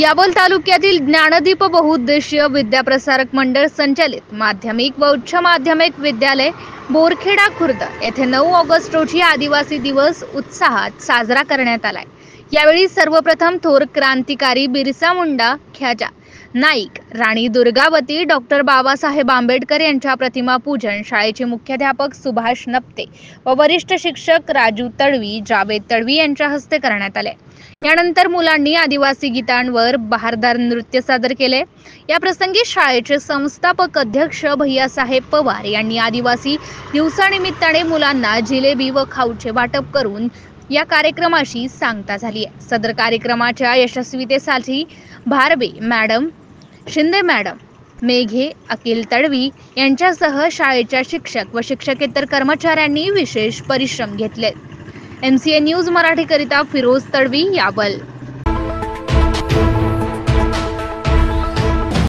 याबोल तालुक्यातील ज्ञानदीप बहुउद्देशीय विद्याप्रसारक मंडळ संचालित माध्यमिक व उच्च माध्यमिक विद्यालय बोरखेडा खुर्द येथे 9 ऑगस्ट रोजी आदिवासी दिवस उत्साहात साजरा करण्यात आलाय। यावेळी सर्वप्रथम थोर क्रांतिकारी बिरसा मुंडा ख्याजा नाईक, राणी दुर्गावती, डॉक्टर बाबासाहेब आंबेडकर यांच्या प्रतिमा पूजन शाळेचे मुख्याध्यापक सुभाष नप्ते व वरिष्ठ शिक्षक राजू तडवी, जावेद तडवी यांच्या हस्ते करण्यात आले। यानंतर मुलांनी आदिवासी गीतांवर बहारदार नृत्य सादर केले। या प्रसंगी शाळेचे संस्थापक अध्यक्ष भैयासाहेब पवार यांनी आदिवासी दिवसानिमित्ताने मुलांना जिलेबी व खाऊचे वाटप करून या कार्यक्रमाशी सांगता झाली आहे। सदर कार्यक्रमाच्या यशस्वीतेसाठी भारबे मॅडम, शिंदे मॅडम, मेघे, अखिल तडवी यांच्यासह शाळेच्या शिक्षक व शिक्षकेतर कर्मचाऱ्यांनी विशेष परिश्रम घेतले। MCA न्यूज मराठी करिता फिरोज तडवी, यावल।